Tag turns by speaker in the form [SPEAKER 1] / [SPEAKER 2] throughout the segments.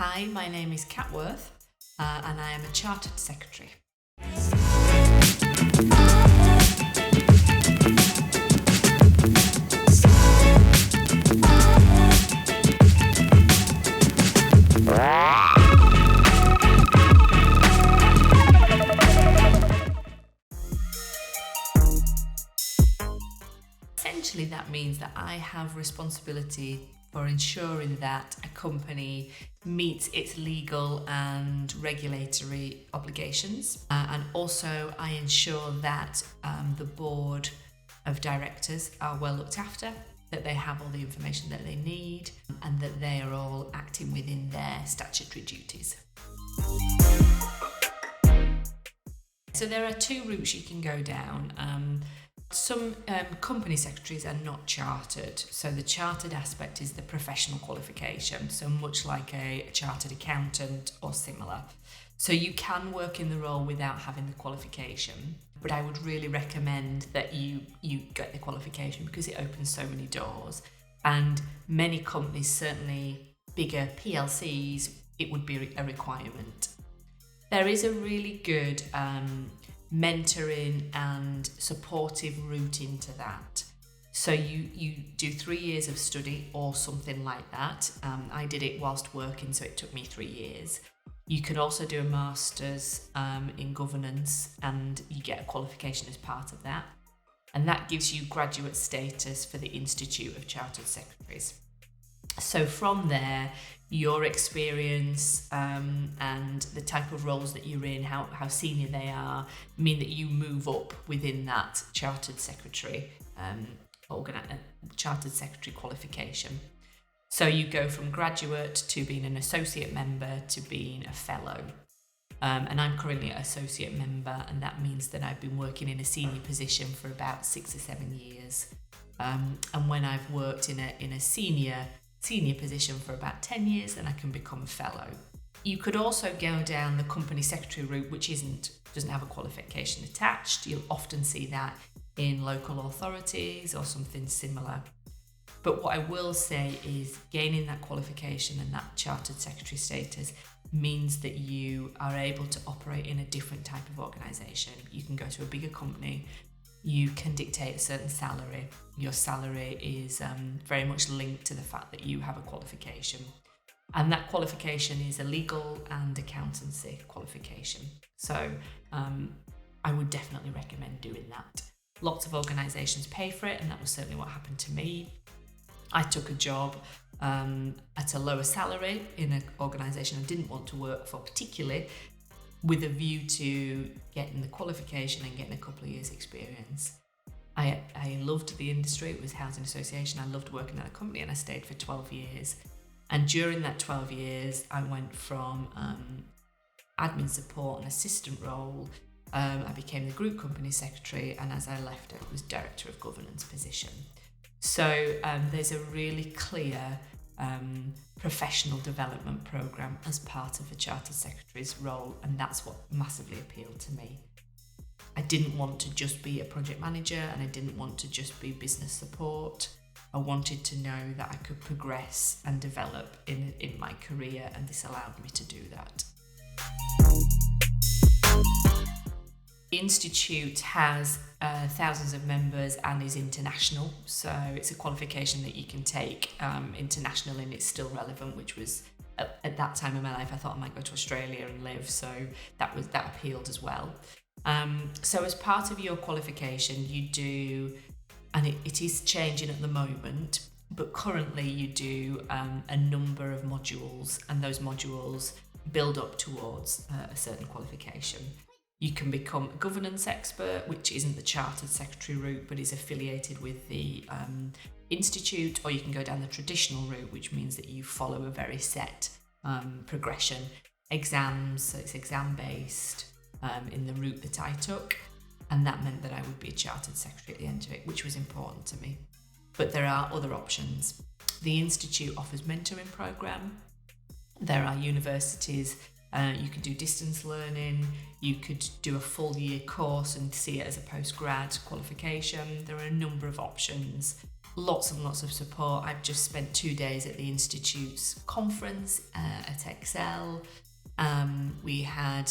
[SPEAKER 1] Hi, my name is Kat Worth, and I am a Chartered Secretary. Essentially, that means that I have responsibility for ensuring that a company meets its legal and regulatory obligations. And also I ensure that the board of directors are well looked after, that they have all the information that they need, and that they are all acting within their statutory duties. So there are two routes you can go down. Some company secretaries are not chartered, so the chartered aspect is the professional qualification, so much like a chartered accountant or similar. So you can work in the role without having the qualification, but I would really recommend that you get the qualification because it opens so many doors, and many companies, certainly bigger PLCs, it would be a requirement. There is a really good mentoring and supportive route into that. So you do 3 years of study or something like that. I did it whilst working, so it took me 3 years. You can also do a master's in governance, and you get a qualification as part of that. And that gives you graduate status for the Institute of Chartered Secretaries. So from there, your experience and the type of roles that you're in, how senior they are, mean that you move up within that Chartered Secretary Chartered Secretary qualification. So you go from graduate to being an associate member to being a fellow. And I'm currently an associate member, and that means that I've been working in a senior position for about 6 or 7 years. And when I've worked in a senior position for about 10 years, then I can become a fellow. You could also go down the company secretary route, which doesn't have a qualification attached. You'll often see that in local authorities or something similar. But what I will say is gaining that qualification and that chartered secretary status means that you are able to operate in a different type of organisation. You can go to a bigger company. You can dictate a certain salary. Your salary is very much linked to the fact that you have a qualification. And that qualification is a legal and accountancy qualification. So I would definitely recommend doing that. Lots of organisations pay for it, and that was certainly what happened to me. I took a job at a lower salary in an organisation I didn't want to work for particularly, with a view to getting the qualification and getting a couple of years experience. I loved the industry. It was housing association. I loved working at a company, and I stayed for 12 years. And during that 12 years, I went from admin support and assistant role. I became the group company secretary, and as I left, I was director of governance position. So there's a really clear professional development program as part of the Chartered Secretary's role, and that's what massively appealed to me. I didn't want to just be a project manager, and I didn't want to just be business support. I wanted to know that I could progress and develop in my career, and this allowed me to do that. The Institute has thousands of members and is international, so it's a qualification that you can take internationally, and it's still relevant, which was at that time in my life I thought I might go to Australia and live, so that appealed as well. So as part of your qualification you do, and it is changing at the moment, but currently you do a number of modules, and those modules build up towards a certain qualification. You can become a governance expert, which isn't the Chartered Secretary route, but is affiliated with the Institute, or you can go down the traditional route, which means that you follow a very set progression. Exams, so it's exam-based in the route that I took, and that meant that I would be a Chartered Secretary at the end of it, which was important to me. But there are other options. The Institute offers mentoring program. There are universities. You could do distance learning, you could do a full year course and see it as a post-grad qualification. There are a number of options. lots and lots of support. I've just spent 2 days at the Institute's conference at Excel. We had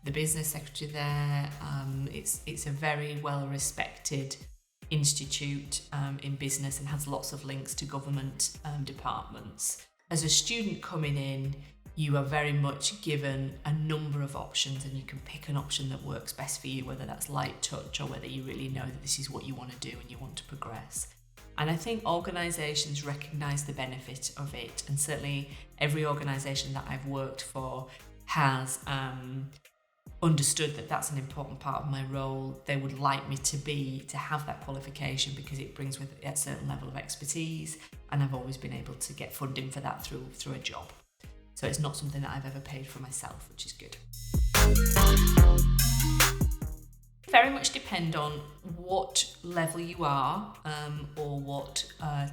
[SPEAKER 1] the business secretary there. It's a very well respected institute in business and has lots of links to government departments. As a student coming in, you are very much given a number of options, and you can pick an option that works best for you, whether that's light touch or whether you really know that this is what you want to do and you want to progress. And I think organisations recognise the benefit of it, and certainly every organisation that I've worked for has understood that that's an important part of my role. They would like me to have that qualification because it brings with it a certain level of expertise, and I've always been able to get funding for that through a job. So it's not something that I've ever paid for myself, which is good. Very much depend on what level you are or what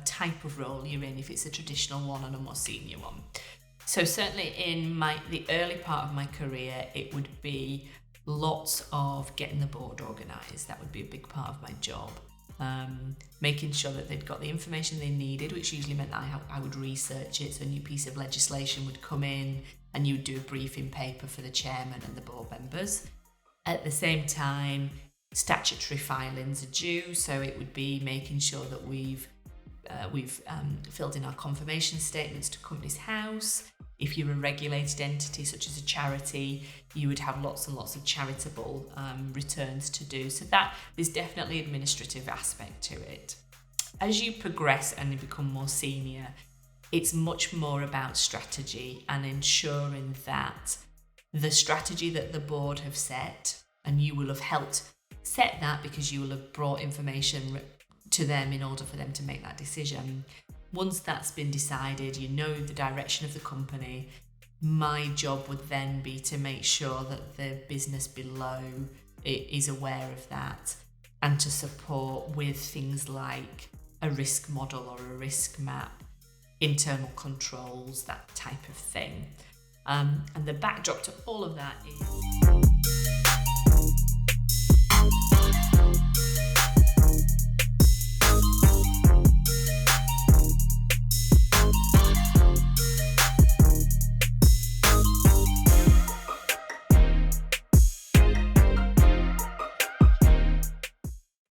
[SPEAKER 1] type of role you're in, if it's a traditional one and a more senior one. So certainly in the early part of my career, it would be lots of getting the board organised. That would be a big part of my job. Making sure that they'd got the information they needed, which usually meant that I would research it. So a new piece of legislation would come in and you would do a briefing paper for the chairman and the board members. At the same time, statutory filings are due, so it would be making sure that we've filled in our confirmation statements to Companies House. If you're a regulated entity such as a charity, you would have lots and lots of charitable returns to do. So that there's definitely an administrative aspect to it. As you progress and you become more senior, it's much more about strategy and ensuring that the strategy that the board have set, and you will have helped set that because you will have brought information to them in order for them to make that decision. Once that's been decided, you know the direction of the company. My job would then be to make sure that the business below is aware of that and to support with things like a risk model or a risk map, internal controls, that type of thing. And the backdrop to all of that is